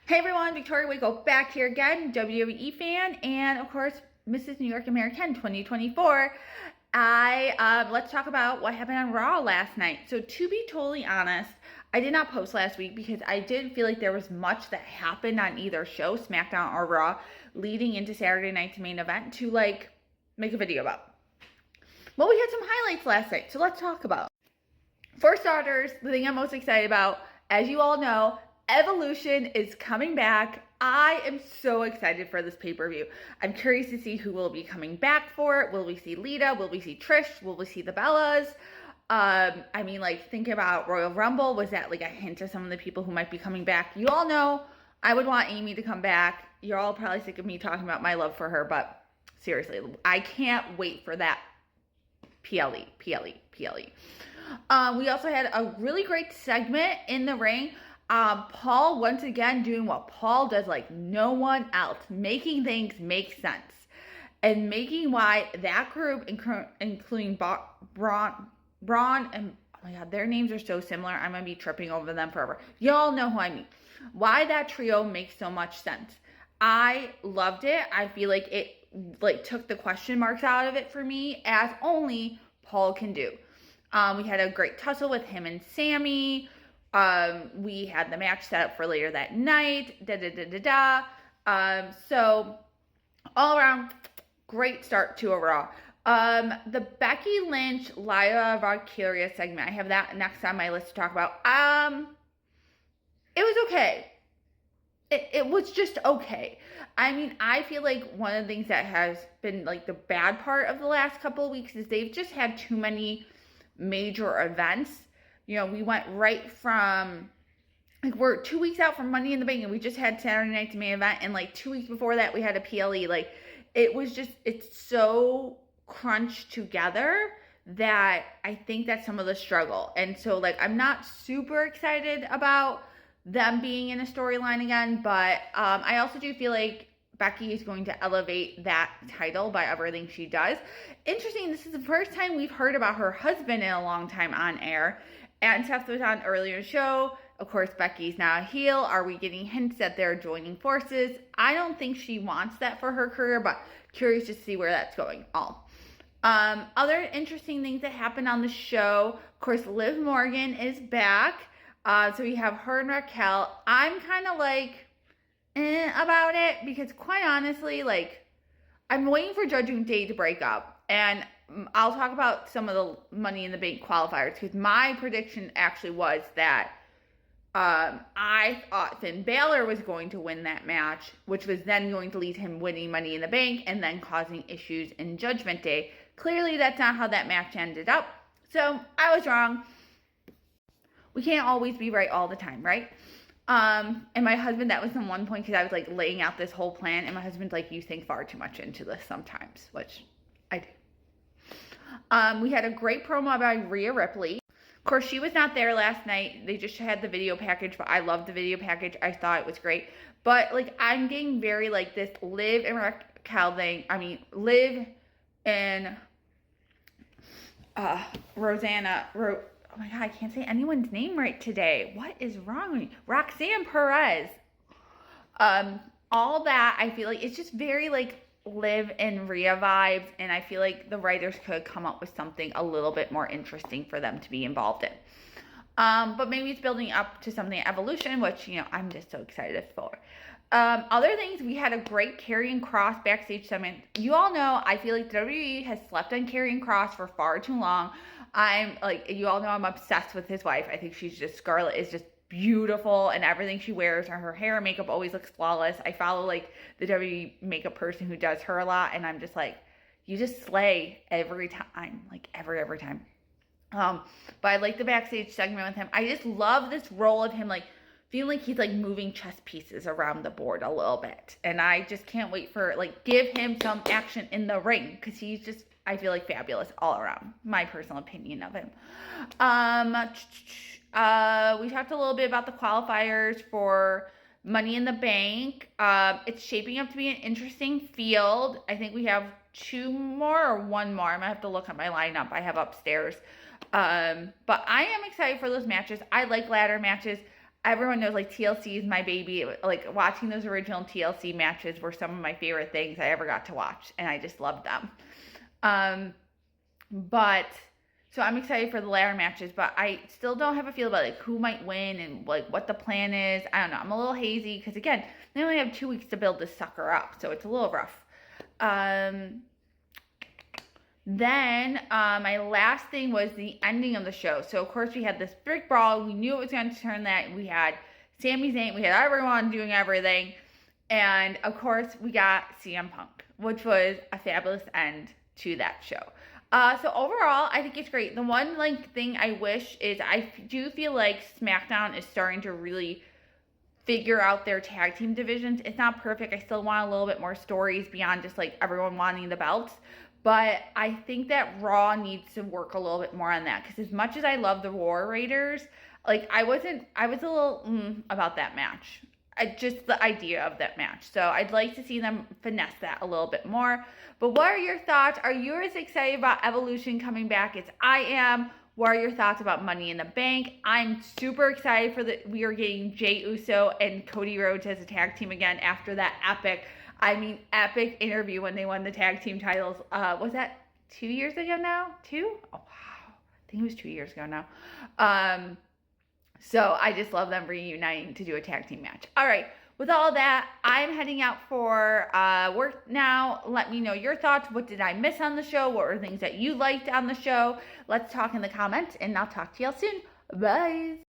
Hey everyone, Victoria Waco back here again, WWE fan, and of course, Mrs. New York American 2024. Let's talk about what happened on Raw last night. So to be totally honest, I did not post last week because I didn't feel like there was much that happened on either show, SmackDown or Raw, leading into Saturday night's main event to make a video about. Well, we had some highlights last night, so let's talk about. For starters, the thing I'm most excited about, as you all know, Evolution is coming back. I am so excited for this pay-per-view. I'm curious to see who will be coming back for it. Will we see Lita? Will we see Trish? Will we see the Bellas? Think about Royal Rumble. Was that like a hint of some of the people who might be coming back? You all know I would want Amy to come back. You're all probably sick of me talking about my love for her, but seriously, I can't wait for that PLE. We also had a really great segment in the ring. Paul once again doing what Paul does like no one else, making things make sense and making why that group, including Braun and oh my god, their names are so similar. I'm gonna be tripping over them forever. Y'all know who I mean. Why that trio makes so much sense. I loved it. I feel like it took the question marks out of it for me, as only Paul can do. We had a great tussle with him and Sammy. We had the match set up for later that night. So all around, great start to a Raw. The Becky Lynch, Lyra Valkyria segment, I have that next on my list to talk about. It was okay. It was just okay. I mean, I feel like one of the things that has been like the bad part of the last couple of weeks is they've just had too many major events. You know, we went right from, we're 2 weeks out from Money in the Bank, and we just had Saturday night's main event, and 2 weeks before that, we had a PLE. It's so crunched together that I think that's some of the struggle. And so, I'm not super excited about them being in a storyline again, but I also do feel like Becky is going to elevate that title by everything she does. Interesting, this is the first time we've heard about her husband in a long time on air. And Seth was on earlier in the show. Of course, Becky's now a heel. Are we getting hints that they're joining forces? I don't think she wants that for her career, but curious to see where that's going all. Other interesting things that happened on the show. Of course, Liv Morgan is back. So we have her and Raquel. I'm kind of about it because quite honestly, I'm waiting for Judgment Day to break up. And I'll talk about some of the Money in the Bank qualifiers because my prediction actually was that I thought Finn Balor was going to win that match, which was then going to lead him winning Money in the Bank and then causing issues in Judgment Day. Clearly, that's not how that match ended up. So I was wrong. We can't always be right all the time, right? And my husband, that was the one point because I was laying out this whole plan, and my husband's like, you think far too much into this sometimes, which I do. We had a great promo by Rhea Ripley. Of course, she was not there last night. They just had the video package, but I loved the video package. I thought it was great. But, I'm getting very, this Liv and Raquel thing. I mean, Liv and Rosanna. Oh, my God, I can't say anyone's name right today. What is wrong with me? Roxanne Perez. All that, I feel like it's just very, Liv and Rhea vibes, and I feel like the writers could come up with something a little bit more interesting for them to be involved in. But maybe it's building up to something Evolution, which, I'm just so excited for. Other things, we had a great Karrion Kross backstage segment. You all know, I feel like WWE has slept on Karrion Kross for far too long. You all know I'm obsessed with his wife. I think Scarlett is just beautiful, and everything she wears, and her hair and makeup always looks flawless. I follow the WWE makeup person who does her a lot, and I'm just you just slay every time, every time. But I like the backstage segment with him. I just love this role of him feeling like he's moving chess pieces around the board a little bit, and I just can't wait for give him some action in the ring because he's just, I feel fabulous all around. My personal opinion of him. We talked a little bit about the qualifiers for Money in the Bank. It's shaping up to be an interesting field. I think we have 2 more or 1 more. I might have to look at my lineup I have upstairs. But I am excited for those matches. I like ladder matches. everyone knows like TLC is my baby. Like watching those original TLC matches were some of my favorite things I ever got to watch, and I just loved them. But so I'm excited for the ladder matches, but I still don't have a feel about like who might win and like what the plan is. I don't know. I'm a little hazy because again, they only have 2 weeks to build this sucker up, so it's a little rough. Then my last thing was the ending of the show. So of course we had this big brawl. We knew it was going to turn that. We had Sami Zayn. We had everyone doing everything, and of course we got CM Punk, which was a fabulous end to that show. So overall, I think it's great. The one thing I wish is I do feel like SmackDown is starting to really figure out their tag team divisions. It's not perfect. I still want a little bit more stories beyond just like everyone wanting the belts. But I think that Raw needs to work a little bit more on that. Because as much as I love the War Raiders, like I was a little about that match. Just the idea of that match. So I'd like to see them finesse that a little bit more. But what are your thoughts? Are you as excited about Evolution coming back as I am? What are your thoughts about Money in the Bank? I'm super excited we are getting Jey Uso and Cody Rhodes as a tag team again after that epic interview when they won the tag team titles. Was that 2 years ago now? 2? Oh, wow. I think it was 2 years ago now. So I just love them reuniting to do a tag team match. All right. With all that, I'm heading out for work now. Let me know your thoughts. What did I miss on the show? What were things that you liked on the show? Let's talk in the comments, and I'll talk to y'all soon. Bye.